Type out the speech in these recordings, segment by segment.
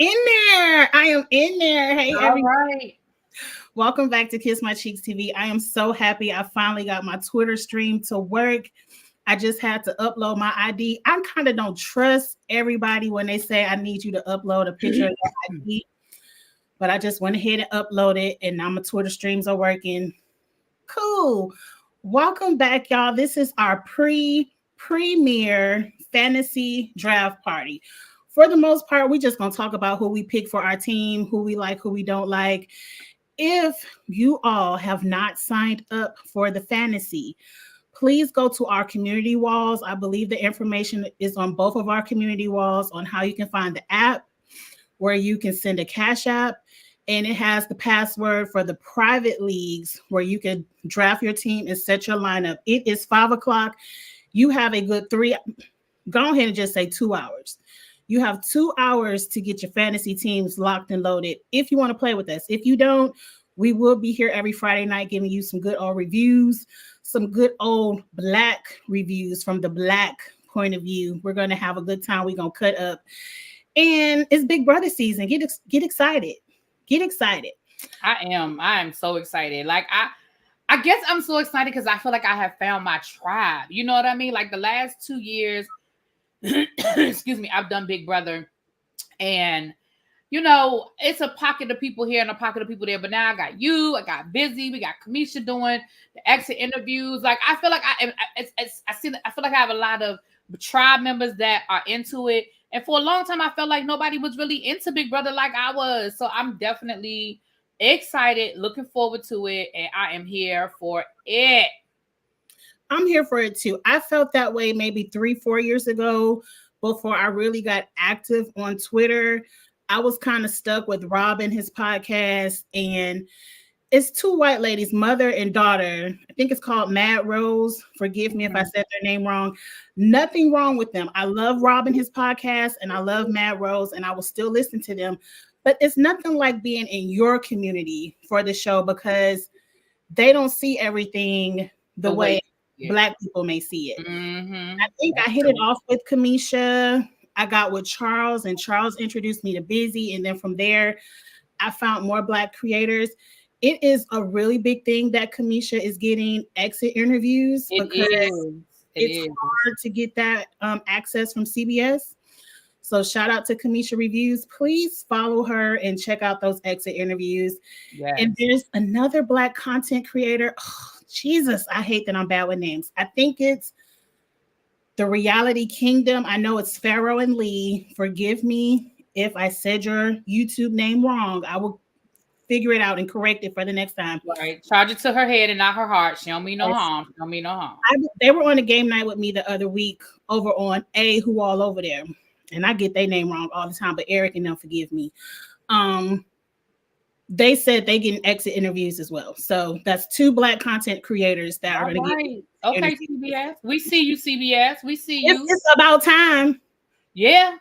in there. I am in there. Hey, All everybody. right. Welcome back to Kiss My Cheeks TV. I am so happy I finally got my Twitter stream to work. I just had to upload my ID. I kind of don't trust everybody when they say I need you to upload a picture of your ID, but I just went ahead and uploaded, and now my Twitter streams are working. Cool. Welcome back, y'all. This is our premiere fantasy draft party. For the most part, we just gonna talk about who we pick for our team, who we like, who we don't like. If you all have not signed up for the fantasy, please go to our community walls. I believe the information is on both of our community walls on how you can find the app, where you can send a cash app, and it has the password for the private leagues where you can draft your team and set your lineup. It is 5 o'clock. You have a good go ahead and just say 2 hours. You have 2 hours to get your fantasy teams locked and loaded if you want to play with us. If you don't, we will be here every Friday night giving you some good old reviews, some good old Black reviews from the Black point of view. We're going to have a good time. We're going to cut up. And it's Big Brother season. Get excited. Get excited. I am so excited. Like I guess I'm so excited because I feel like I have found my tribe. You know what I mean? Like the last 2 years, excuse me, I've done Big Brother, and you know, it's a pocket of people here and a pocket of people there. But now I got you, I got Busy, we got Kamisha doing the exit interviews. Like I feel like I feel like I have a lot of tribe members that are into it. And for a long time, I felt like nobody was really into Big Brother like I was. So I'm definitely excited, looking forward to it, and I am here for it. I'm here for it too. I felt that way maybe 3-4 years ago before I really got active on Twitter. I was kind of stuck with Rob and his podcast, and it's two white ladies, mother and daughter. I think it's called Mad Rose. Forgive me if I said their name wrong. Nothing wrong with them. I love Rob and his podcast, and I love Mad Rose, and I will still listen to them. But it's nothing like being in your community for the show because they don't see everything the way Black people may see it. Mm-hmm. I think I hit it off with Kamisha. I got with Charles, and Charles introduced me to Busy. And then from there, I found more Black creators. It is a really big thing that Kamisha is getting exit interviews because it's hard to get that access from CBS. So shout out to Kamisha Reviews. Please follow her and check out those exit interviews. Yes. And there's another Black content creator. Oh, Jesus, I hate that I'm bad with names. I think it's the Reality Kingdom. I know it's Pharaoh and Lee. Forgive me if I said your YouTube name wrong. I will figure it out and correct it for the next time. Right. Charge it to her head and not her heart. She don't mean no harm. She don't mean no harm. They were on a game night with me the other week over on Who All Over There. And I get their name wrong all the time, but Eric and them forgive me. They said they getting exit interviews as well. So that's two Black content creators that are going to get. Okay, CBS. We see you, CBS. We see you. It's about time. Yeah.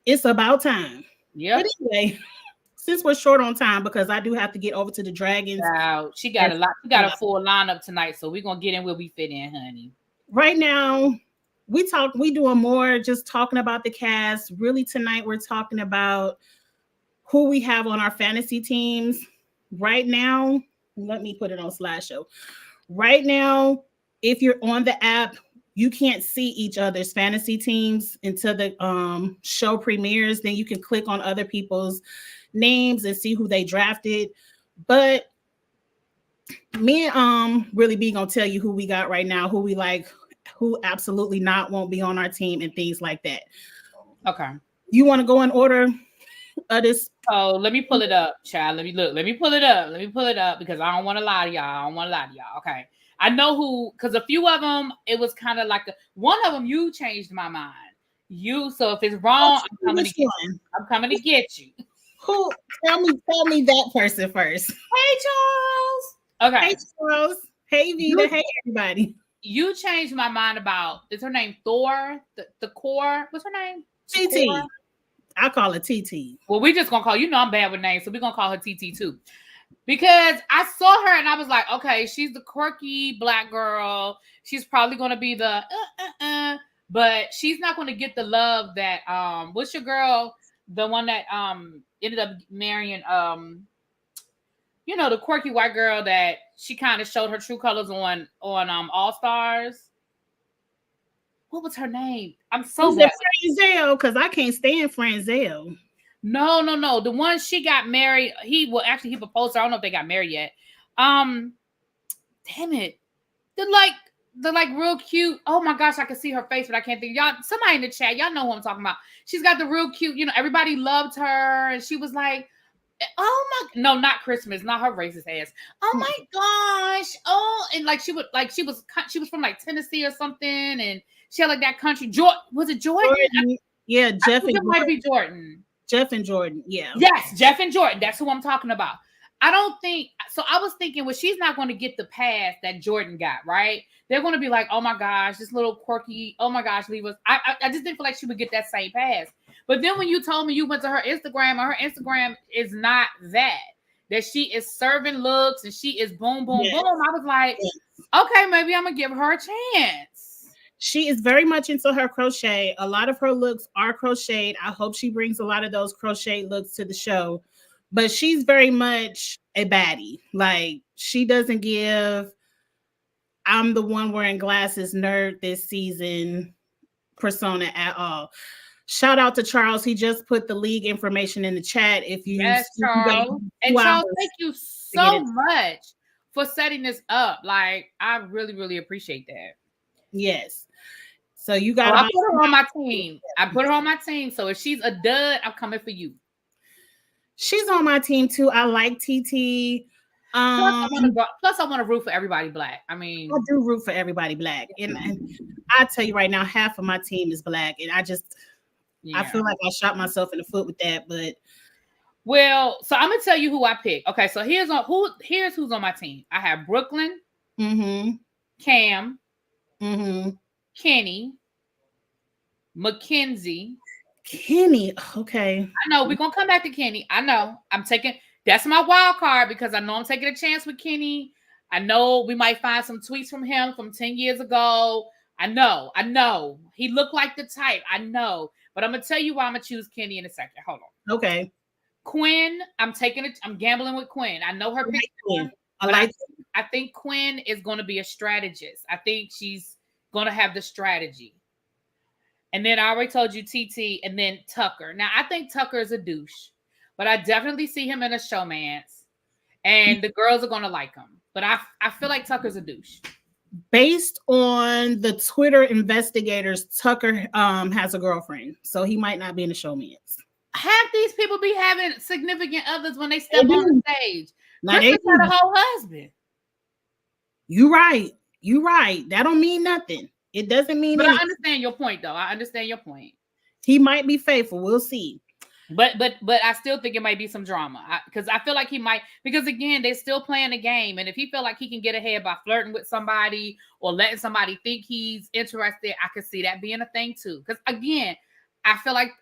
It's about time. Yeah. But anyway, since we're short on time, because I do have to get over to the Dragons. Wow, she got a lot. She got a full lineup tonight, so we're gonna get in where we fit in, honey. Right now, we doing more just talking about the cast. Really, tonight we're talking about who we have on our fantasy teams. Right now, let me put it on slideshow. Right now, if you're on the app, you can't see each other's fantasy teams until the show premieres. Then you can click on other people's names and see who they drafted. But me and Really B gonna tell you who we got right now, who we like, who absolutely not won't be on our team, and things like that. Okay. You want to go in order of this? Oh, let me pull it up, child. Let me pull it up because I don't want to lie to y'all. Okay. I know who, because a few of them, it was kind of like one of them, you changed my mind. So if it's wrong, I'm coming to get you. Who? Tell me that person first. Hey, Charles. Okay. Hey, Charles. Hey, Vita. Hey, everybody. You changed my mind about, is her name Thor? The core? What's her name? TT. I call her TT. Well, we just going to call, I'm bad with names, so we're going to call her TT too. Because I saw her and I was like, okay, she's the quirky Black girl. She's probably going to be the but she's not going to get the love that what's your girl the one that ended up marrying the quirky white girl that she kind of showed her true colors on All Stars. What was her name? I'm so Was bad. it Franzel? Because I can't stand Franzel. No. The one she got married, he proposed to her. I don't know if they got married yet. Damn it. The real cute. Oh my gosh, I can see her face, but I can't think. Y'all, somebody in the chat, y'all know who I'm talking about. She's got the real cute, everybody loved her, and she was like, oh my, no, not Christmas, not her racist ass. Oh my gosh. Oh, and she was from like Tennessee or something, and she had like that country. Was it Jordan? Yeah, Jeff and Jordan. Might be Jordan. Jeff and Jordan, yeah. Yes, Jeff and Jordan. That's who I'm talking about. I don't think so. I was thinking, well, she's not going to get the pass that Jordan got, right? They're going to be like, oh my gosh, this little quirky, oh my gosh, leave us. I just didn't feel like she would get that same pass. But then when you told me you went to her Instagram, and her Instagram is not that she is serving looks and she is boom, boom, boom. I was like, okay, maybe I'm going to give her a chance. She is very much into her crochet. A lot of her looks are crocheted. I hope she brings a lot of those crocheted looks to the show. But she's very much a baddie. Like, she doesn't give I'm the one wearing glasses nerd this season persona at all. Shout out to Charles. He just put the league information in the chat. If you Charles. And Charles, thank you so much for setting this up. Like, I really, really appreciate that. Yes. So you got I put her on my team. I put her on my team. So if she's a dud, I'm coming for you. She's on my team too. I like TT. Plus, I want to root for everybody black. I mean, I do root for everybody black, and I tell you right now, half of my team is black, and I feel like I shot myself in the foot with that. But so I'm gonna tell you who I picked. Okay, so here's who's on my team. I have Brooklyn, Cam, Kenny, Mackenzie. Kenny, okay. I know we're gonna come back to Kenny. I know that's my wild card because I know I'm taking a chance with Kenny. I know we might find some tweets from him from 10 years ago. I know. He looked like the type. I know. But I'm gonna tell you why I'm gonna choose Kenny in a second. Hold on. Okay. Quinn, I'm gambling with Quinn. I know her picture. I think Quinn is gonna be a strategist. I think she's gonna have the strategy. And then I already told you TT and then Tucker. Now, I think Tucker is a douche, but I definitely see him in a showmance. And the girls are going to like him. But I feel like Tucker's a douche. Based on the Twitter investigators, Tucker has a girlfriend. So he might not be in a showmance. Half these people be having significant others when they step on the stage. Kristen got a whole husband. You right. That don't mean nothing. It doesn't mean anything. I understand your point, though. I understand your point. He might be faithful. We'll see. But I still think it might be some drama because I feel like he might, because again, they're still playing the game. And if he feel like he can get ahead by flirting with somebody or letting somebody think he's interested, I could see that being a thing too. Because again, I feel like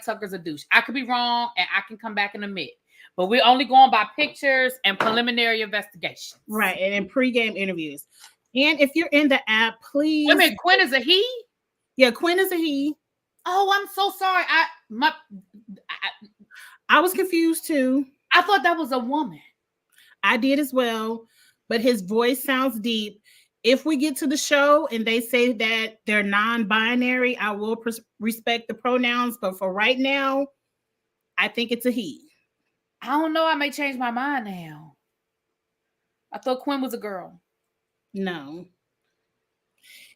Tucker's a douche. I could be wrong and I can come back and admit. But we're only going by pictures and preliminary investigations. Right. And in pregame interviews. And if you're in the app, please. Wait a minute, Quinn is a he? Yeah, Quinn is a he. Oh, I'm so sorry. I was confused too. I thought that was a woman. I did as well, but his voice sounds deep. If we get to the show and they say that they're non-binary, I will respect the pronouns. But for right now, I think it's a he. I don't know. I may change my mind now. I thought Quinn was a girl. No.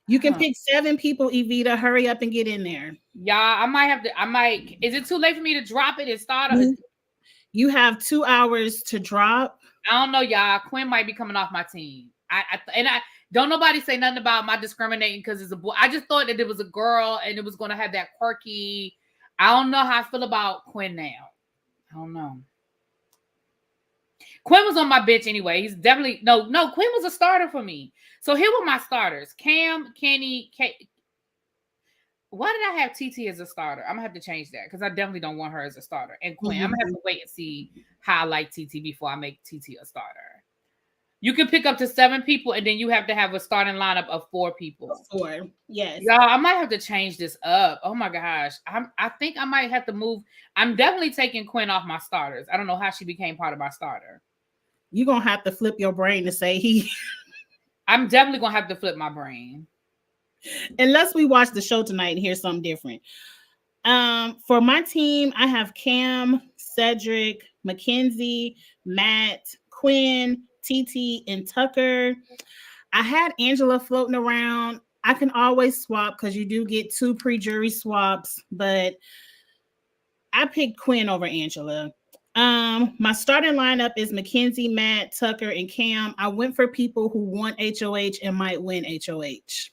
You can pick 7 people, Evita. Hurry up and get in there. Yeah, is it too late for me to drop it and start? You have 2 hours to drop. I don't know, y'all. Quinn might be coming off my team. I don't nobody say nothing about my discriminating because it's a boy. I just thought that it was a girl and it was going to have that quirky. I don't know how I feel about Quinn now. I don't know. Quinn was on my bench anyway. He's definitely no. Quinn was a starter for me. So here were my starters: Cam, Kenny, Why did I have TT as a starter? I'm gonna have to change that because I definitely don't want her as a starter. And Quinn, I'm gonna have to wait and see how I like TT before I make TT a starter. You can pick up to 7 people, and then you have to have a starting lineup of 4 people. 4, yes. Y'all, I might have to change this up. Oh my gosh. I think I might have to move. I'm definitely taking Quinn off my starters. I don't know how she became part of my starter. You're going to have to flip your brain to say he. I'm definitely going to have to flip my brain. Unless we watch the show tonight and hear something different. For my team, I have Cam, Cedric, Mackenzie, Matt, Quinn, TT, and Tucker. I had Angela floating around. I can always swap because you do get 2 pre-jury swaps, but I picked Quinn over Angela. My starting lineup is Mackenzie, Matt, Tucker, and Cam. I went for people who want HOH and might win HOH.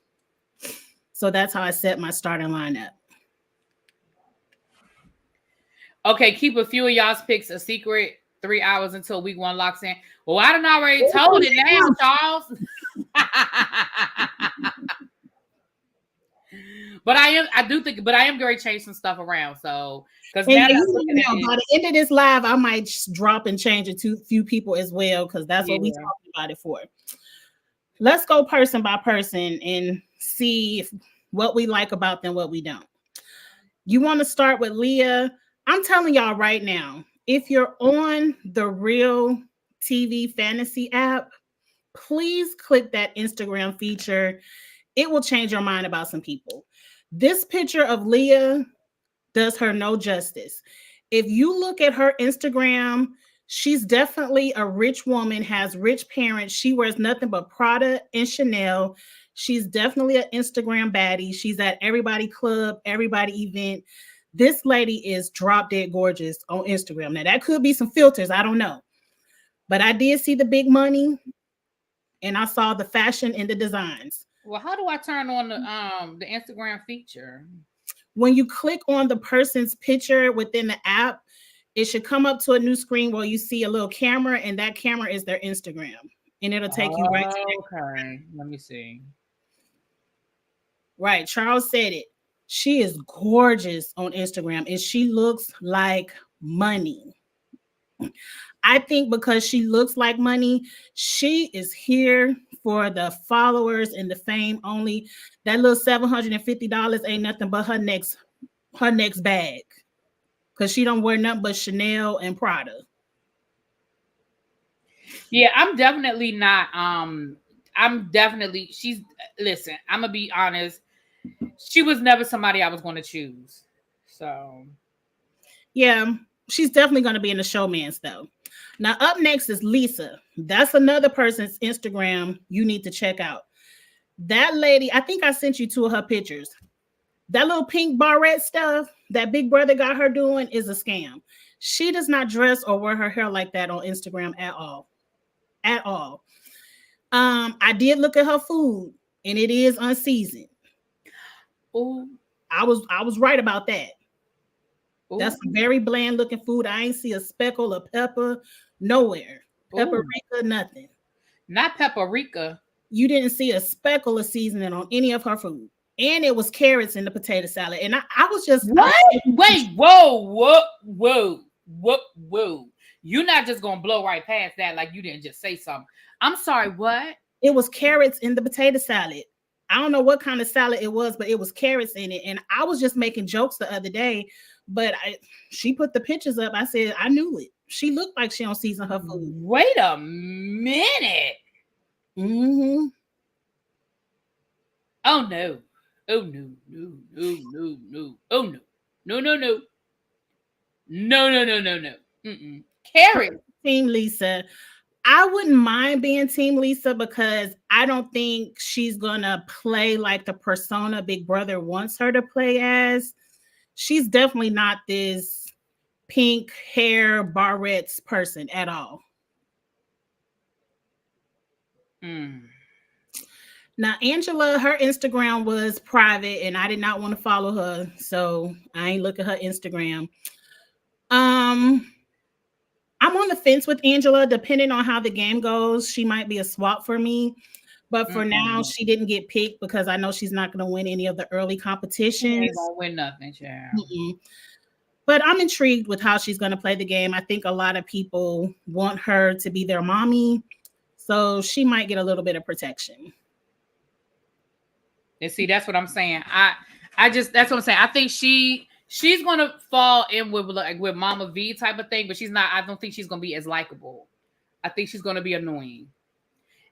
So that's how I set my starting lineup. Okay, keep a few of y'all's picks a secret 3 hours until week 1 locks in. Well, I done already told it now, Charles. But I am going to change some stuff around. So, because now by the end of this live, I might just drop and change it to a few people as well, because that's what we talking about it for. Let's go person by person and see what we like about them, what we don't. You want to start with Leah? I'm telling y'all right now, if you're on the Real TV Fantasy app, please click that Instagram feature. It will change your mind about some people. This picture of Leah does her no justice. If you look at her Instagram, she's definitely a rich woman, has rich parents. She wears nothing but Prada and Chanel. She's definitely an Instagram baddie. She's at everybody club, everybody event. This lady is drop dead gorgeous on Instagram. Now, that could be some filters. I don't know. But I did see the big money, and I saw the fashion and the designs. Well, how do I turn on the Instagram feature? When you click on the person's picture within the app, it should come up to a new screen where you see a little camera, and that camera is their Instagram. And it'll take you right to that. Okay, let me see. Right, Charles said it. She is gorgeous on Instagram, and she looks like money. I think because she looks like money, she is here for the followers and the fame only. That little $750 ain't nothing but her next bag, because she don't wear nothing but Chanel and Prada. Yeah, I'm definitely not. Listen, I'm gonna be honest. She was never somebody I was going to choose. So, yeah, she's definitely going to be in the showmans though. Now, up next is Lisa. That's another person's Instagram you need to check out. That lady, I think I sent you 2 of her pictures. That little pink barrette stuff that Big Brother got her doing is a scam. She does not dress or wear her hair like that on Instagram at all. At all. I did look at her food, and it is unseasoned. Oh, I was right about that. Ooh. That's a very bland looking food. I ain't see a speckle of pepper nowhere. Paprika, nothing. Not paprika. You didn't see a speckle of seasoning on any of her food. And it was carrots in the potato salad. And I was just... What? Wait, whoa. You're not just going to blow right past that like you didn't just say something. I'm sorry, what? It was carrots in the potato salad. I don't know what kind of salad it was, but it was carrots in it. And I was just making jokes the other day, but she put the pictures up. I said, I knew it. She looked like she don't season her food. Wait a minute. Mm-hmm. Oh, no. Oh, no. Oh, no. No. Carrot. Team Lisa. I wouldn't mind being Team Lisa because I don't think she's gonna play like the persona Big Brother wants her to play as. She's definitely not this pink hair barrettes person at all. Now, Angela, her Instagram was private and I did not want to follow her, so I ain't look at her Instagram. I'm on the fence with Angela. Depending on how the game goes, she might be a swap for me. But for now, she didn't get picked because I know she's not going to win any of the early competitions. She ain't going to win nothing, child. But I'm intrigued with how she's going to play the game. I think a lot of people want her to be their mommy. So she might get a little bit of protection. And see, that's what I'm saying. I just that's what I'm saying. I think she's gonna fall in with like with Mama V type of thing, but she's not. I don't think she's gonna be as likable. I think she's gonna be annoying,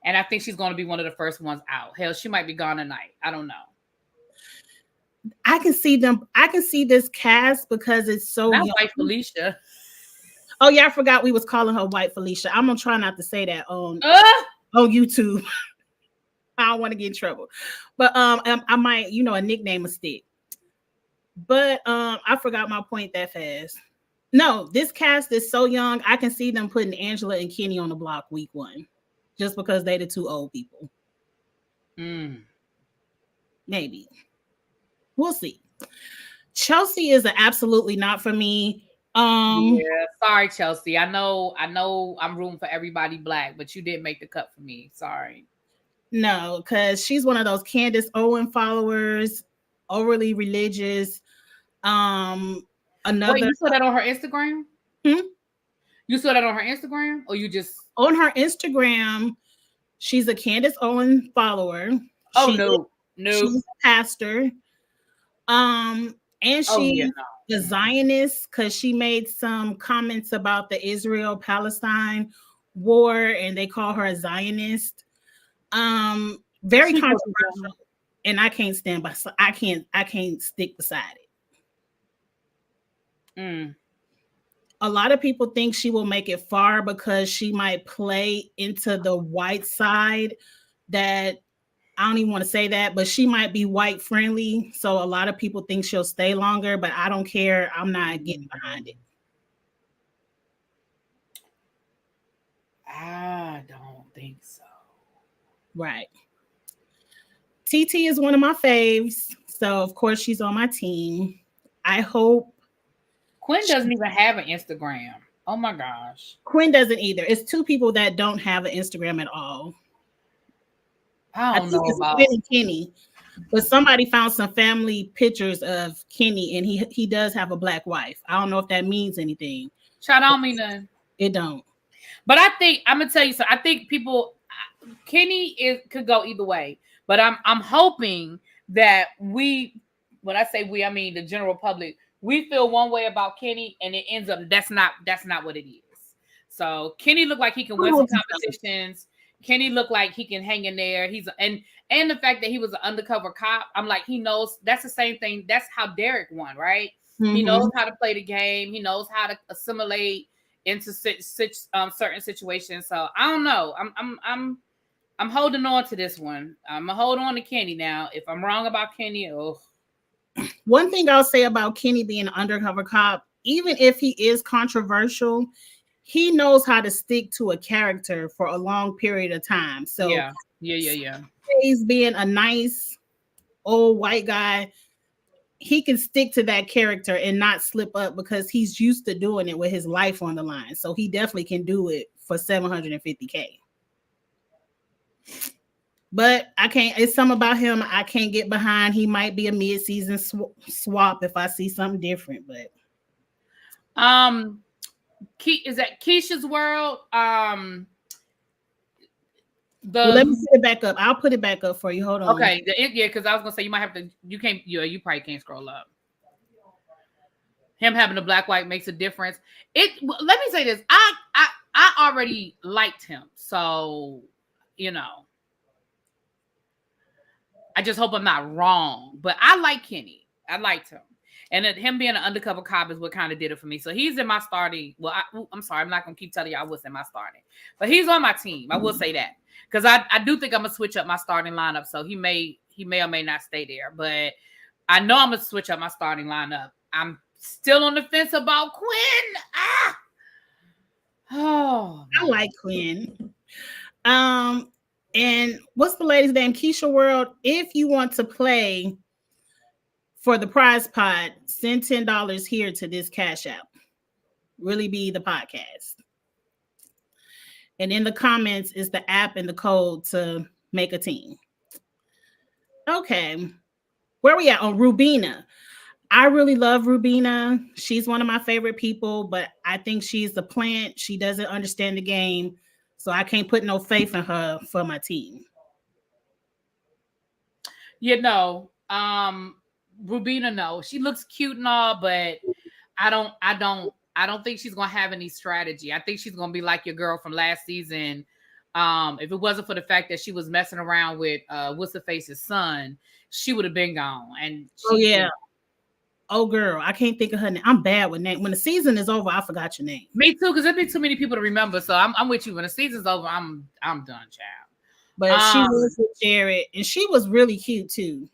and I think she's gonna be one of the first ones out. Hell, she might be gone tonight. I don't know. I can see them. I can see this cast because it's so Not young. White Felicia. Oh yeah, I forgot we was calling her White Felicia. I'm gonna try not to say that on YouTube. I don't want to get in trouble, but I might, a nickname a stick. But I forgot my point that fast. No, this cast is so young. I can see them putting Angela and Kenny on the block week 1, just because they the 2 old people. Maybe we'll see. Chelsea is absolutely not for me. Yeah, sorry, Chelsea. I know I'm rooting for everybody black, but you didn't make the cut for me. Sorry. No, because she's one of those Candace Owen followers, overly religious. Wait, you saw that on her Instagram? You saw that on her Instagram, or you just on her Instagram? She's a Candace Owen follower. No. She's a pastor. And she's a Zionist because she made some comments about the Israel-Palestine war, and they call her a Zionist. Very controversial, and I can't stand by. I can't stick beside it. A lot of people think she will make it far because she might play into the white side. That I don't even want to say that, but she might be white friendly. So a lot of people think she'll stay longer, but I don't care. I'm not getting behind it. I don't think so. Right. TT is one of my faves. So of course she's on my team. I hope. Quinn doesn't even have an Instagram. Oh my gosh. Quinn doesn't either. It's 2 people that don't have an Instagram at all. I don't know about Quinn and Kenny, but somebody found some family pictures of Kenny, and he does have a black wife. I don't know if that means anything. Child, I don't mean nothing. It don't. But I think I'm gonna tell you something. I think Kenny could go either way. But I'm hoping that when I say we, I mean the general public, we feel one way about Kenny, and it ends up that's not what it is. So Kenny looked like he can win some competitions. Kenny looked like he can hang in there. And the fact that he was an undercover cop, I'm like, he knows. That's the same thing. That's how Derek won, right? Mm-hmm. He knows how to play the game. He knows how to assimilate into certain situations. So I don't know. I'm holding on to this one. I'm gonna hold on to Kenny now. If I'm wrong about Kenny, One thing I'll say about Kenny being an undercover cop, even if he is controversial, he knows how to stick to a character for a long period of time. So yeah. He's being a nice old white guy. He can stick to that character and not slip up because he's used to doing it with his life on the line. So he definitely can do it for $750K. But I can't. It's something about him I can't get behind. He might be a mid-season swap if I see something different. But is that Keisha's World? Let me put it back up. I'll put it back up for you. Hold on. Okay. Yeah, because I was gonna say you might have to. You can't. You probably can't scroll up. Him having the black white makes a difference. Let me say this. I already liked him, so I just hope I'm not wrong. But I like Kenny. I liked him. And him being an undercover cop is what kind of did it for me. So he's in my starting. Well, I'm sorry. I'm not going to keep telling y'all what's in my starting. But he's on my team. I will say that. Because I do think I'm going to switch up my starting lineup. So he may or may not stay there. But I know I'm going to switch up my starting lineup. I'm still on the fence about Quinn. Oh, I like Quinn. And what's the lady's name? Keisha World. If you want to play for the prize pot, send $10 here to this Cash App. Really be the podcast. And in the comments is the app and the code to make a team. Okay. Where we at? On Rubina. I really love Rubina. She's one of my favorite people, but I think she's the plant. She doesn't understand the game. So I can't put no faith in her for my team. You know, Rubina, no, she looks cute and all, but I don't think she's gonna have any strategy. I think she's gonna be like your girl from last season. If it wasn't for the fact that she was messing around with what's the face's son, she would have been gone. And Oh she yeah. did. Oh girl, I can't think of her name. I'm bad with name. When the season is over, I forgot your name. Me too, because there'd be too many people to remember. So I'm with you. When the season's over, I'm done, child. But she was with Jared, and she was really cute too.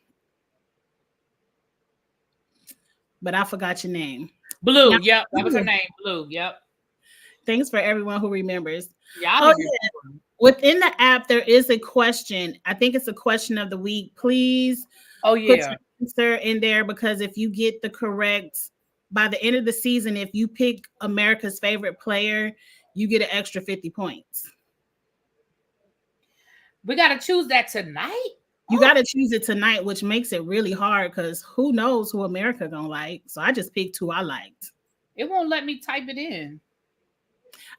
But I forgot your name. Blue, Now, yep, that was her name. Blue, yep. thanks for everyone who remembers. Yeah, Oh yeah. Within the app, there is a question. I think it's a question of the week. Please Oh put yeah. your answer in there, because if you get the correct by the end of the season, if you pick America's favorite player, you get an extra 50 points. We got to choose that tonight. You got to choose it tonight, which makes it really hard because who knows who America gonna like. So I just picked who I liked. It won't let me type it in.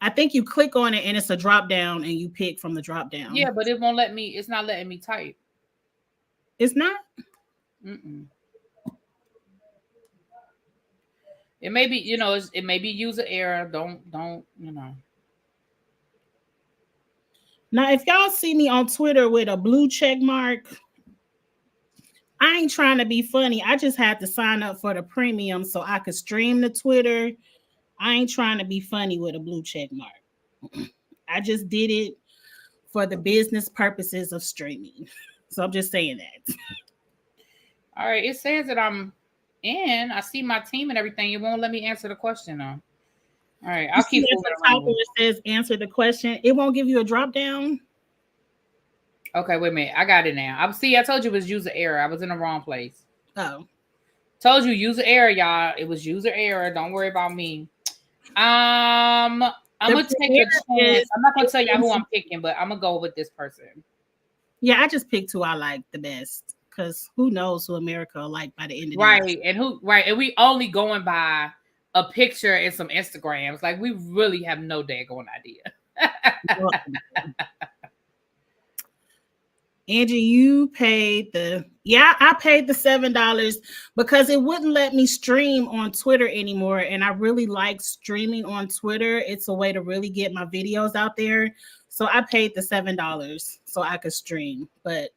I think you click on it and it's a drop down and you pick from the drop down. Yeah, but it won't let me. It's not letting me type. It's not? Mm-mm. It may be, it may be user error. Don't, Now, if y'all see me on Twitter with a blue check mark, I ain't trying to be funny. I just had to sign up for the premium so I could stream the Twitter. I ain't trying to be funny with a blue check mark. I just did it for the business purposes of streaming. So I'm just saying that. All right. It says that I'm in. I see my team and everything. It won't let me answer the question though. All right. I'll keep moving around. It says answer the question. It won't give you a drop down. Okay, wait a minute. I got it now. I told you it was user error. I was in the wrong place. Oh. Told you user error, y'all. It was user error. Don't worry about me. I'm gonna take a chance. I'm not gonna tell y'all who I'm picking, but I'm gonna go with this person. Yeah, I just picked who I like the best, because who knows who America will like by the end of the year. And we only going by a picture and some Instagrams. Like we really have no daggone idea. Angie, you paid I paid the $7 because it wouldn't let me stream on Twitter anymore. And I really like streaming on Twitter. It's a way to really get my videos out there. So I paid the $7 so I could stream. But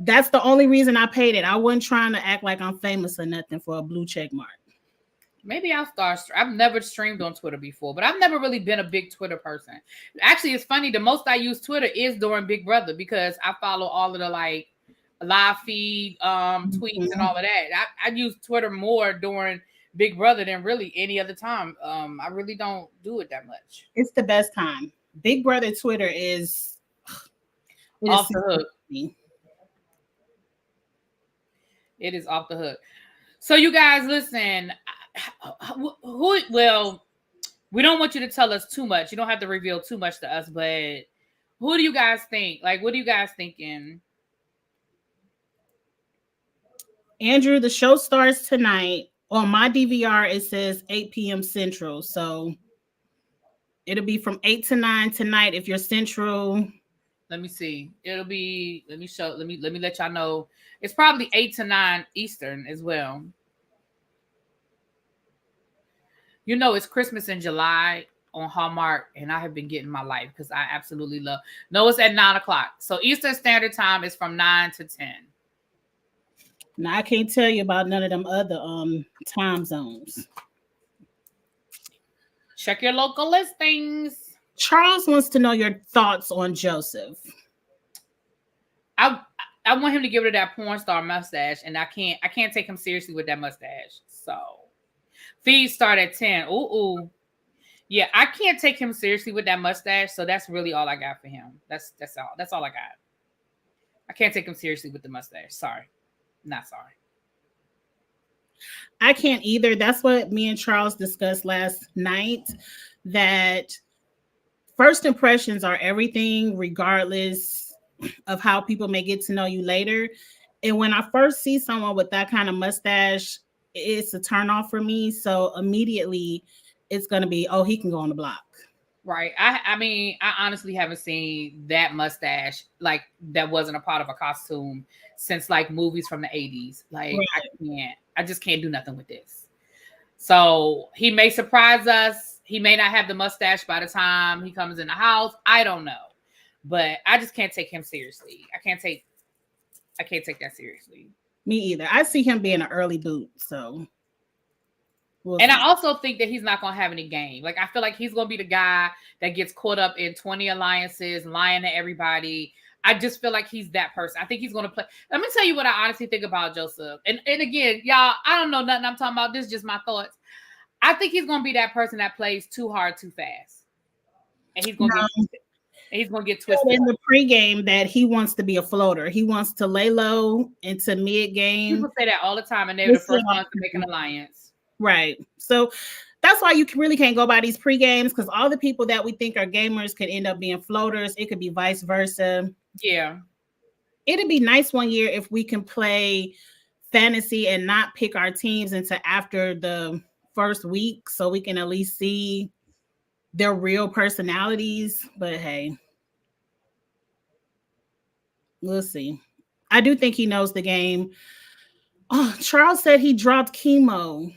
that's the only reason I paid it. I wasn't trying to act like I'm famous or nothing for a blue check mark. Maybe I'll start. I've never streamed on Twitter before, but I've never really been a big Twitter person. Actually, it's funny. The most I use Twitter is during Big Brother because I follow all of the like live feed tweets and all of that. I use Twitter more during Big Brother than really any other time. I really don't do it that much. It's the best time. Big Brother Twitter is off the hook. It is off the hook. So you guys, listen. Well, we don't want you to tell us too much. You don't have to reveal too much to us, but who do you guys think? Like, what are you guys thinking? Andrew, the show starts tonight. On my DVR, it says 8 p.m. Central. So it'll be from 8 to 9 tonight if you're Central. Let me see. It'll be, let me let y'all know. It's probably 8 to 9 Eastern as well. You know, it's Christmas in July on Hallmark, and I have been getting my life because I absolutely love. No, it's at 9 o'clock. So Eastern Standard Time is from 9 to 10. Now I can't tell you about none of them other time zones. Check your local listings. Charles wants to know your thoughts on Joseph. I want him to give it that porn star mustache, and I can't take him seriously with that mustache. So fees start at 10. Ooh. Yeah, I can't take him seriously with that mustache, so that's really all I got for him. That's all. That's all I got. I can't take him seriously with the mustache. Sorry. Not sorry. I can't either. That's what me and Charles discussed last night, that first impressions are everything, regardless of how people may get to know you later. And when I first see someone with that kind of mustache, it's a turn off for me. So immediately it's going to be, oh, he can go on the block. Right. I mean, I honestly haven't seen that mustache like that wasn't a part of a costume since like movies from the 80s. Like I just can't do nothing with this. So he may surprise us. He may not have the mustache by the time he comes in the house. I don't know. But I just can't take him seriously. I can't take that seriously. Me either. I see him being an early boot, so and I also think that he's not going to have any game. Like, I feel like he's going to be the guy that gets caught up in 20 alliances, lying to everybody. I just feel like he's that person. I think he's going to play. Let me tell you what I honestly think about Joseph. And again, y'all, I don't know nothing I'm talking about. This is just my thoughts. I think he's going to be that person that plays too hard, too fast. And he's going to get twisted. In the pregame that he wants to be a floater. He wants to lay low into mid game. People say that all the time, and they're the first ones to make an alliance. Right. So that's why you really can't go by these pre-games, because all the people that we think are gamers could end up being floaters. It could be vice versa. Yeah. It'd be nice one year if we can play fantasy and not pick our teams into after the first week, so we can at least see their real personalities. But hey, we'll see. I do think he knows the game. Oh, Charles said he dropped Chemo.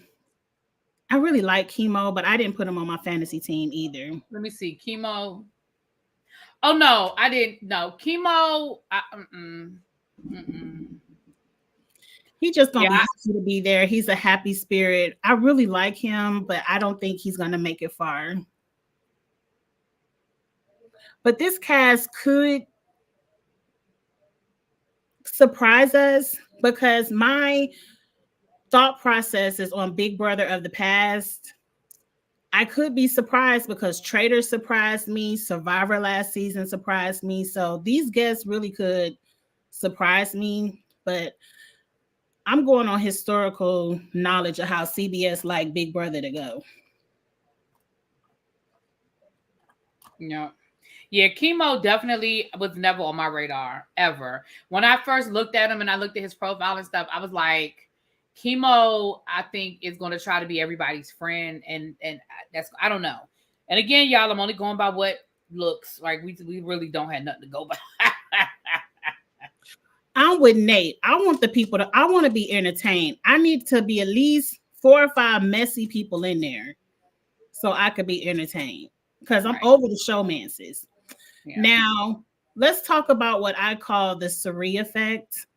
I really like Chemo, but I didn't put him on my fantasy team either. Let me see. Chemo. Oh, no, I didn't. No, Chemo. He just gonna be happy to be there. He's a happy spirit. I really like him, but I don't think he's gonna make it far. But this cast could surprise us, because my thought process is on Big Brother of the past. I could be surprised because Traitors surprised me, Survivor last season surprised me. So these guests really could surprise me, but I'm going on historical knowledge of how CBS like Big Brother to go. Yeah, Chemo definitely was never on my radar, ever. When I first looked at him and I looked at his profile and stuff, I was like, Chemo, I think, is going to try to be everybody's friend, and that's, I don't know. And again, y'all, I'm only going by what looks like. We really don't have nothing to go by. I'm with Nate. I want to be entertained. I need to be at least 4 or 5 messy people in there so I could be entertained, because I'm over the showmances. Yeah. Now, let's talk about what I call the Sari effect.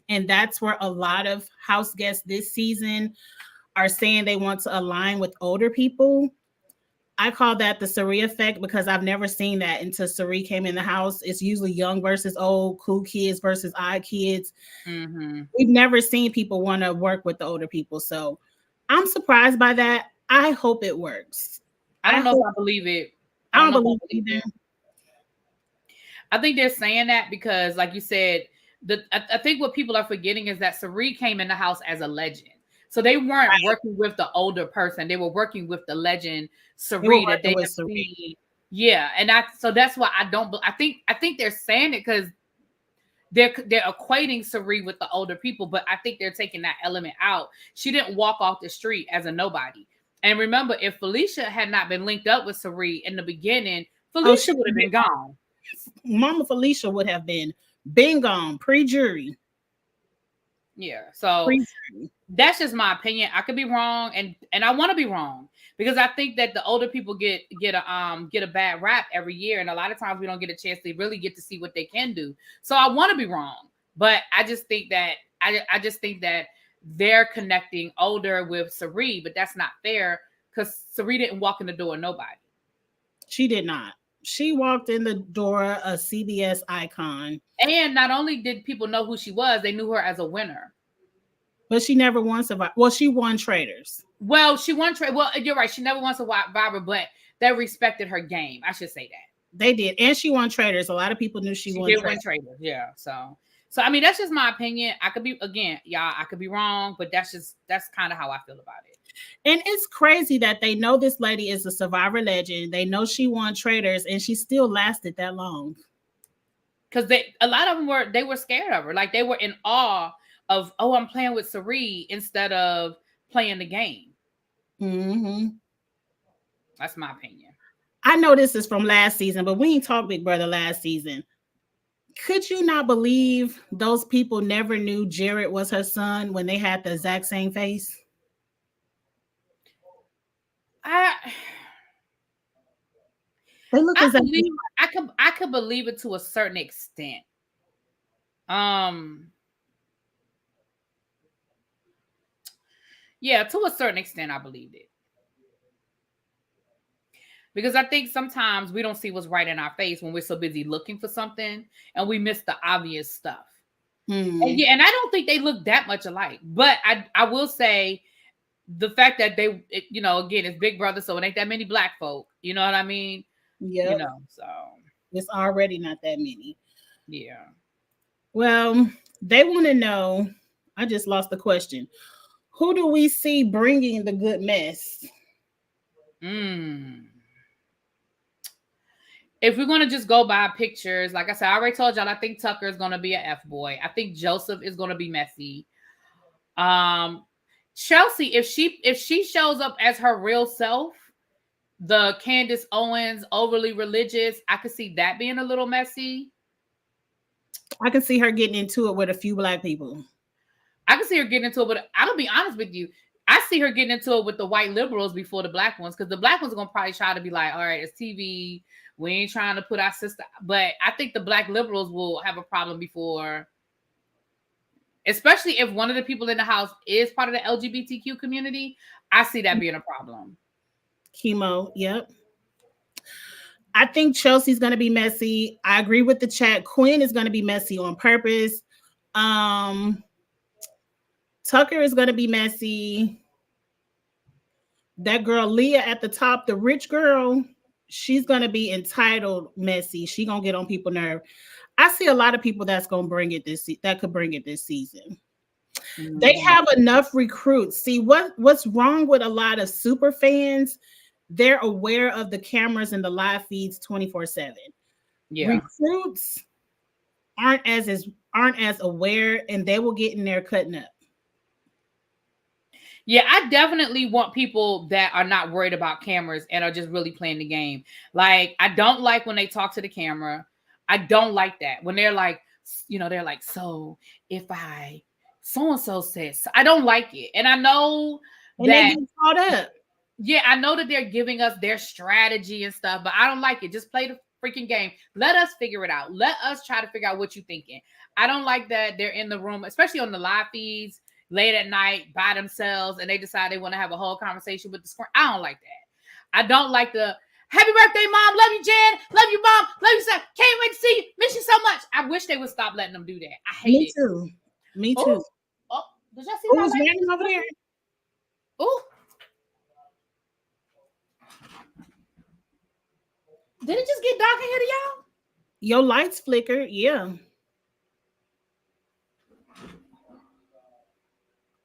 And that's where a lot of house guests this season are saying they want to align with older people. I call that the Sari effect because I've never seen that until Sari came in the house. It's usually young versus old, cool kids versus odd kids. Mm-hmm. We've never seen people want to work with the older people. So I'm surprised by that. I hope it works. I don't know if I believe it. I don't believe it either. I think they're saying that because, like you said, I think what people are forgetting is that Sari came in the house as a legend. So they weren't working with the older person. They were working with the legend Sari that they have seen. Yeah. And so that's why I think they're saying it because they're equating Sari with the older people, but I think they're taking that element out. She didn't walk off the street as a nobody. And remember, if Felicia had not been linked up with Sari in the beginning, Felicia would have been gone. Mama Felicia would have been gone pre-jury. Yeah, so that's just my opinion. I could be wrong, and I want to be wrong because I think that the older people get a bad rap every year, and a lot of times we don't get a chance to really get to see what they can do. So I want to be wrong, but I just think that they're connecting older with Sari, but that's not fair because Sari didn't walk in the door nobody. She did not. She walked in the door a CBS icon. And not only did people know who she was, they knew her as a winner. But she never won Survivor. Well, she won Traitors. Well, she won Well, you're right. She never won Survivor, but they respected her game. I should say that. They did. And she won Traitors. A lot of people knew she won Traitors. Yeah. So I mean, that's just my opinion. I could be, again, y'all, I could be wrong, but that's kind of how I feel about it. And it's crazy that they know this lady is a Survivor legend. They know she won Traitors, and she still lasted that long. Because a lot of them were scared of her. Like, they were in awe of, oh, I'm playing with Sari instead of playing the game. Mm-hmm. That's my opinion. I know this is from last season, but we ain't talked Big Brother last season. Could you not believe those people never knew Jared was her son when they had the exact same face? I They look I exactly. believe I could believe it to a certain extent. Um yeah, to a certain extent I believed it. Because I think sometimes we don't see what's right in our face when we're so busy looking for something and we miss the obvious stuff. And yeah, and I don't think they look that much alike. But I will say the fact that again, it's Big Brother, so it ain't that many black folk. You know what I mean? Yep. So it's already not that many. Yeah. Well, they want to know. I just lost the question. Who do we see bringing the good mess? If we're going to just go by pictures, like I said, I already told y'all, I think Tucker is going to be an F-boy. I think Joseph is going to be messy. Chelsea, if she shows up as her real self, the Candace Owens, overly religious, I could see that being a little messy. I can see her getting into it with a few black people. I can see her getting into it, but I'm going to be honest with you. I see her getting into it with the white liberals before the black ones, because the black ones are going to probably try to be like, all right, it's TV. We ain't trying to put our sister. But I think the black liberals will have a problem before, especially if one of the people in the house is part of the LGBTQ community. I see that being a problem. Chemo, yep. I think Chelsea's going to be messy. I agree with the chat. Quinn is going to be messy on purpose. Tucker is going to be messy. That girl Leah at the top, the rich girl, she's going to be entitled messy. She going to get on people's nerve. I see a lot of people that could bring it this season. They have enough recruits. See, what's wrong with a lot of super fans? They're aware of the cameras and the live feeds 24/7. Yeah. Recruits aren't as aware, and they will get in there cutting up. Yeah, I definitely want people that are not worried about cameras and are just really playing the game. Like, I don't like when they talk to the camera. I don't like that. When they're like, they're like, so if I so-and-so says, I don't like it. And I know and that they get caught up. Yeah, I know that they're giving us their strategy and stuff, but I don't like it. Just play the freaking game. Let us figure it out. Let us try to figure out what you're thinking. I don't like that they're in the room, especially on the live feeds, late at night by themselves, and they decide they want to have a whole conversation with the screen. I don't like that. I don't like the happy birthday, mom. Love you, Jen. Love you, mom. Love you, son. Can't wait to see you. Miss you so much. I wish they would stop letting them do that. I hate it. Me too. Oh, did y'all see who's raining over there? Oh. Did it just get dark in here to y'all? Your lights flicker, yeah.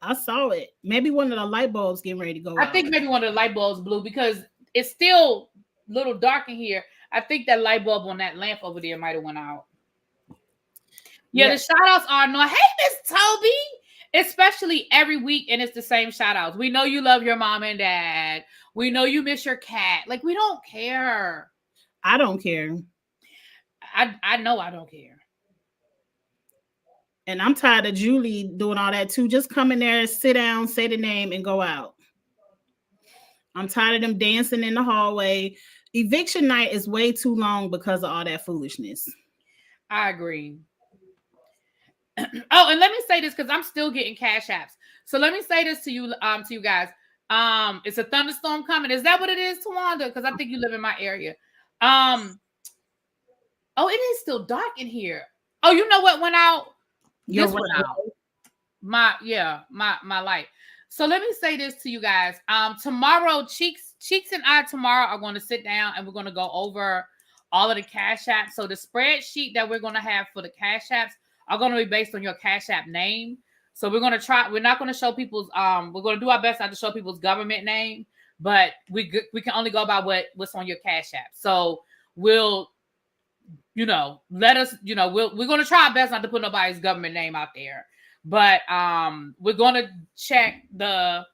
I saw it. Maybe one of the light bulbs getting ready to go out. I think maybe one of the light bulbs blew because it's still a little dark in here. I think that light bulb on that lamp over there might have went out. Yeah, the shout outs are no, hey, Miss Toby. Especially every week, and it's the same shout outs. We know you love your mom and dad. We know you miss your cat. Like, we don't care. I don't care. I know I don't care. And I'm tired of Julie doing all that too. Just come in there, sit down, say the name, and go out. I'm tired of them dancing in the hallway. Eviction night is way too long because of all that foolishness. I agree. Oh, and let me say this because I'm still getting cash apps. So let me say this to you guys. It's a thunderstorm coming. Is that what it is, Tawanda? Because I think you live in my area. Oh, it is still dark in here. Oh, you know what went out? This went out. My light. So let me say this to you guys. Tomorrow, Cheeks and I tomorrow are going to sit down and we're going to go over all of the cash apps. So the spreadsheet that we're going to have for the cash apps are going to be based on your cash app name. So we're going to try. We're not going to show people's. We're going to do our best not to show people's government name, but we can only go by what's on your cash app. So we'll, let us, we're going to try our best not to put nobody's government name out there. But we're going to check the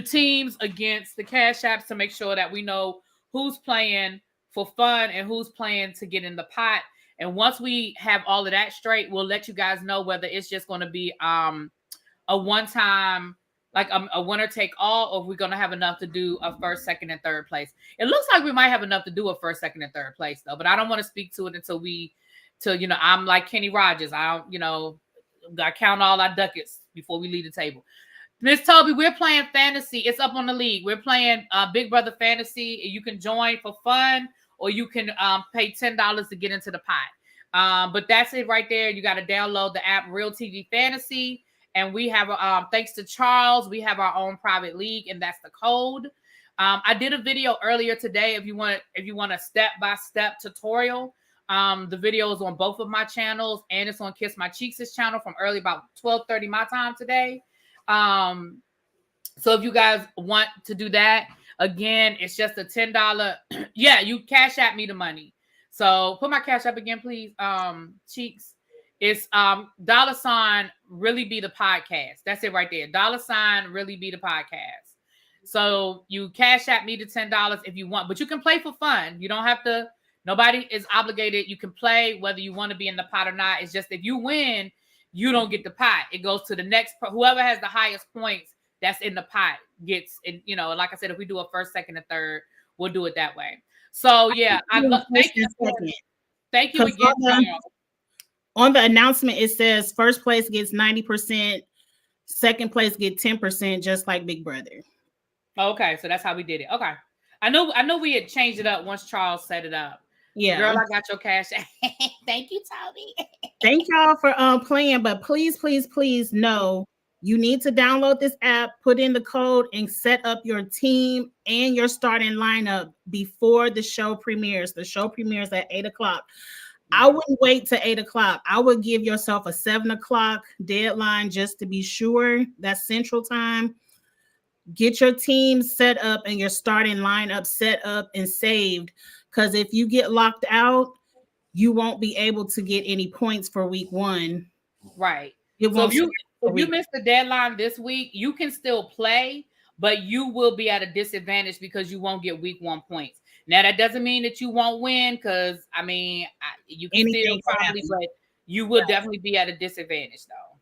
teams against the cash apps to make sure that we know who's playing for fun and who's playing to get in the pot. And once we have all of that straight, we'll let you guys know whether it's just going to be a one-time, like a winner take all, or if we're going to have enough to do a first, second, and third place. It looks like we might have enough to do a first, second, and third place, though. But I don't want to speak to it until I'm like Kenny Rogers. I don't, I count all our ducats before we leave the table. Miss Toby, we're playing fantasy. It's up on the league. We're playing Big Brother Fantasy. You can join for fun, or you can pay $10 to get into the pot. But that's it right there. You got to download the app RealTV Fantasy. And we have, thanks to Charles, we have our own private league, and that's the code. I did a video earlier today. If you want a step-by-step tutorial, the video is on both of my channels, and it's on Kiss My Cheeks' channel from early about 12:30 my time today. So if you guys want to do that, again, it's just a $10. Yeah, you cash at me the money. So put my cash up again, please, Cheeks. It's $ really be the podcast. That's it right there. $ really be the podcast. So you cash at me the $10 if you want, but you can play for fun. You don't have to. Nobody is obligated. You can play whether you want to be in the pot or not. It's just if you win, you don't get the pot. It goes to the next. Whoever has the highest points that's in the pot gets. Like I said, if we do a first, second, and third, we'll do it that way. So yeah, thank you. Thank you again. On the announcement, it says first place gets 90%, second place gets 10%, just like Big Brother. Okay, so that's how we did it. Okay, I know we had changed it up once Charles set it up. Yeah, girl, I got your cash. Thank you, Toby. Thank y'all for playing, but please know you need to download this app, put in the code, and set up your team and your starting lineup before the show premieres. The show premieres at 8:00. I wouldn't wait to 8:00. I would give yourself a 7:00 deadline just to be sure. That's Central Time. Get your team set up and your starting lineup set up and saved. Because if you get locked out, you won't be able to get any points for week 1. Right. So if you miss the deadline this week, you can still play, but you will be at a disadvantage because you won't get week 1 points. Now, that doesn't mean that you won't win because, you can still probably, but you will definitely be at a disadvantage, though.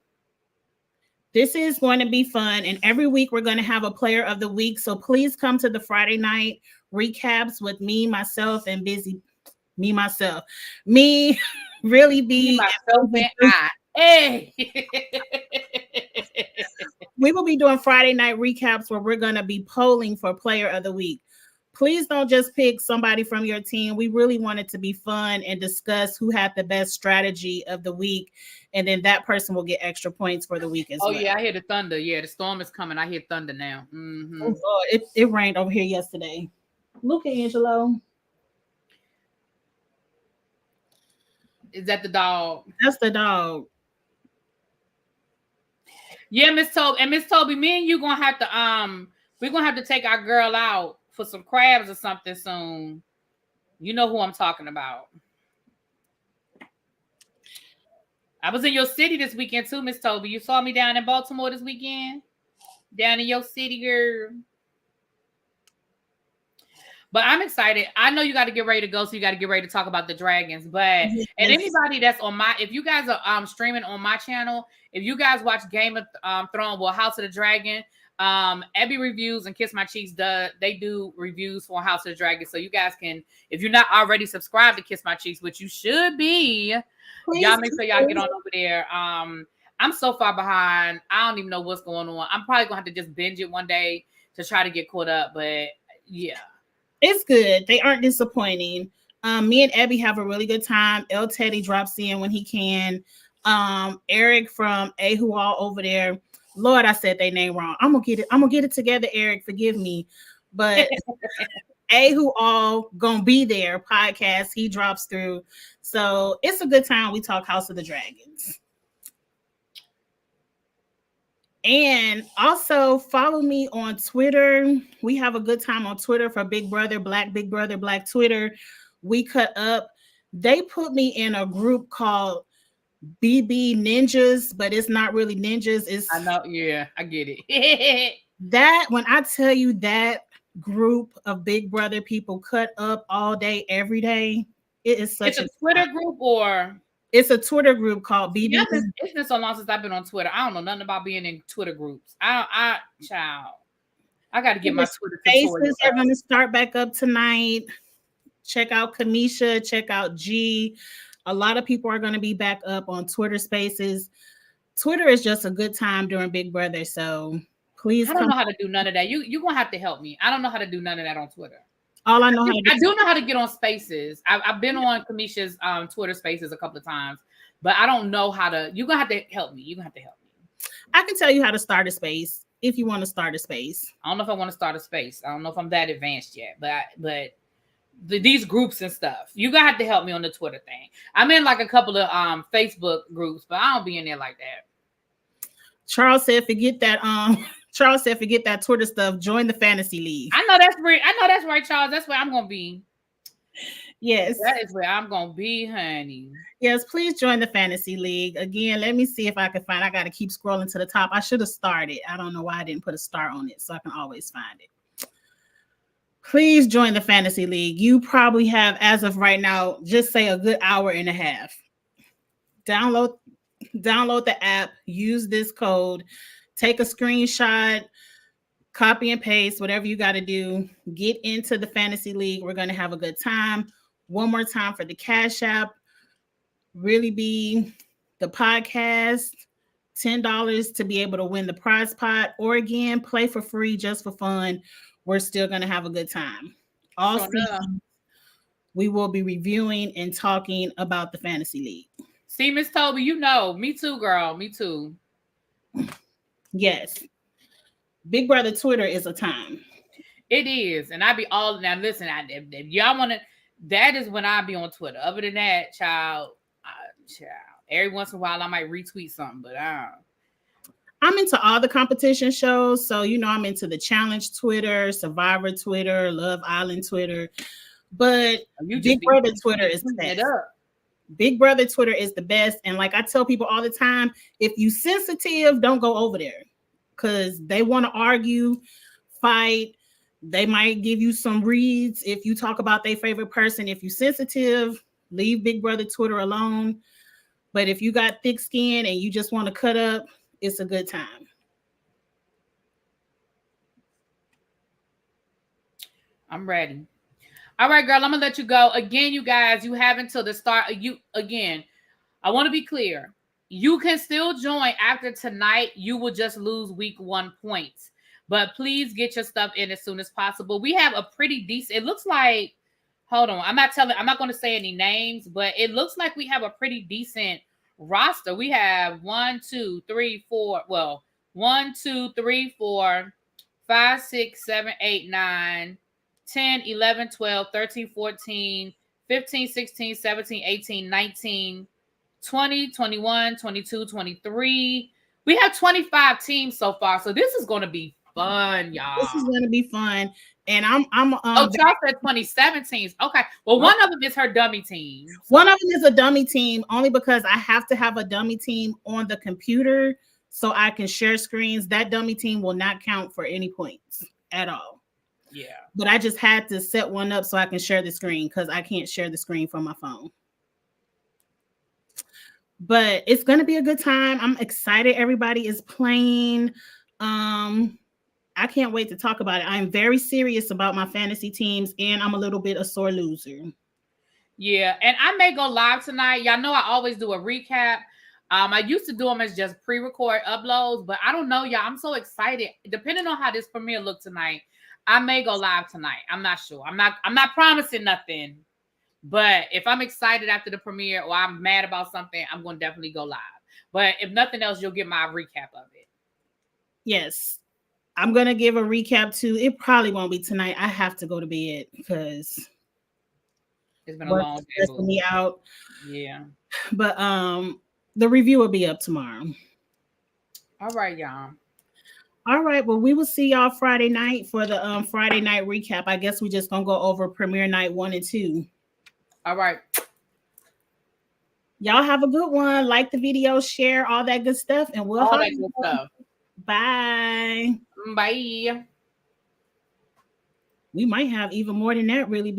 This is going to be fun, and every week we're going to have a player of the week, so please come to the Friday night recaps with me, myself, and Me, Really Be, myself, and I. Hey! We will be doing Friday night recaps where we're going to be polling for player of the week. Please don't just pick somebody from your team. We really want it to be fun and discuss who had the best strategy of the week. And then that person will get extra points for the week as well. Oh, yeah, I hear the thunder. Yeah, the storm is coming. I hear thunder now. Mm-hmm. Oh, it rained over here yesterday. Look at Angelo. Is that the dog? That's the dog. Yeah, Miss Toby. And Miss Toby, me and you gonna have to we're gonna have to take our girl out for some crabs or something soon. You know who I'm talking about. I was in your city this weekend too, Miss Toby. You saw me down in Baltimore this weekend? Down in your city, girl. But I'm excited. I know you got to get ready to go, so you got to get ready to talk about the dragons. But yes. And anybody that's on if you guys are streaming on my channel, if you guys watch Game of Thrones, House of the Dragon, Abby Reviews and Kiss My Cheeks, they do reviews for House of the Dragon. So you guys can, if you're not already subscribed to Kiss My Cheeks, which you should be, please, y'all make sure y'all get on over there. I'm so far behind. I don't even know what's going on. I'm probably gonna have to just binge it one day to try to get caught up. But yeah. It's good. They aren't disappointing. Me and Abby have a really good time. El Teddy drops in when he can. Eric from Ahual over there. Lord, I said their name wrong. I'm gonna get it together, Eric. Forgive me. But Ahual gonna be there podcast. He drops through. So it's a good time. We talk House of the Dragons. And also follow me on Twitter. We have a good time on Twitter for Big Brother, Black Twitter. We cut up. They put me in a group called BB Ninjas, but it's not really ninjas. I know. Yeah, I get it. That when I tell you that group of Big Brother people cut up all day, every day. It is It's such a Twitter group or it's a Twitter group called yeah, BB. it's been so long since I've been on Twitter. I don't know nothing about being in Twitter groups. Child. I got to get my Twitter tutorial. Spaces are going to start back up tonight. Check out Kamisha, check out G. A lot of people are going to be back up on Twitter Spaces. Twitter is just a good time during Big Brother, so please I don't know how to do none of that. You're going to have to help me. I don't know how to do none of that on Twitter. All I know how to do. I do know how to get on Spaces. I've been on Kamisha's Twitter Spaces a couple of times, but I don't know how to. You're going to have to help me. You're going to have to help me. I can tell you how to start a space if you want to start a space. I don't know if I want to start a space. I don't know if I'm that advanced yet, but these groups and stuff, you're going to have to help me on the Twitter thing. I'm in like a couple of Facebook groups, but I don't be in there like that. Charles said, forget that. Charles said, forget that Twitter stuff. Join the fantasy league. I know that's right, Charles. That's where I'm gonna be. Yes, that is where I'm gonna be, honey. Yes, please join the fantasy league. Again, let me see if I can find. I got to keep scrolling to the top. I should have started. I don't know why I didn't put a star on it, so I can always find it. Please join the fantasy league. You probably have, as of right now, just say a good hour and a half. Download the app, use this code, take a screenshot, copy and paste, whatever you got to do. Get into the fantasy league. We're going to have a good time. One more time for the Cash App. Really be the podcast. $10 to be able to win the prize pot, or again, play for free just for fun. We're still going to have a good time. All season, we will be reviewing and talking about the fantasy league. See, Miss Toby, you know, me too, girl. Me too. Yes. Big Brother Twitter is a time. It is. And I be all, now listen, if y'all want to, that is when I be on Twitter. Other than that, child, every once in a while I might retweet something, but I'm into all the competition shows. So, you know, I'm into the Challenge Twitter, Survivor Twitter, Love Island Twitter. But Big Brother Twitter is the best. Big Brother Twitter is the best. And like I tell people all the time, if you sensitive, don't go over there. Because they want to argue, fight. They might give you some reads if you talk about their favorite person. If you're sensitive, leave Big Brother Twitter alone. But if you got thick skin and you just want to cut up, it's a good time. I'm ready. All right, girl, I'm going to let you go. Again, you guys, you have until the start. I want to be clear. You can still join after tonight. You will just lose week 1 points. But please get your stuff in as soon as possible. We have a pretty decent, it looks like, hold on. I'm not going to say any names, but it looks like we have a pretty decent roster. We have 1, 2, 3, 4, 5, 6, 7, 8, 9, 10, 11, 12, 13, 14, 15, 16, 17, 18, 19, 20, 21, 22, 23. We have 25 teams so far. So this is going to be fun, y'all. This is going to be fun. And I'm y'all said 27 teams. Okay. Well, one of them is her dummy team. So. One of them is a dummy team only because I have to have a dummy team on the computer so I can share screens. That dummy team will not count for any points at all. Yeah. But I just had to set one up so I can share the screen because I can't share the screen from my phone. But it's going to be a good time. I'm excited. Everybody is playing. I can't wait to talk about it. I'm very serious about my fantasy teams, and I'm a little bit a sore loser. Yeah, and I may go live tonight. Y'all know I always do a recap. I used to do them as just pre-record uploads, but I don't know, y'all. I'm so excited. Depending on how this premiere looked tonight, I may go live tonight. I'm not sure. I'm not promising nothing. But if I'm excited after the premiere or I'm mad about something, I'm going to definitely go live. But if nothing else, you'll get my recap of it. Yes. I'm going to give a recap too. It probably won't be tonight. I have to go to bed because it's been a long day. Stressing me out. Yeah. But the review will be up tomorrow. All right, y'all. All right. Well, we will see y'all Friday night for the Friday night recap. I guess we just going to go over premiere night 1 and 2. All right. Y'all have a good one. Like the video, share all that good stuff, and we'll all that good stuff. Bye. Bye. we might have even more than that really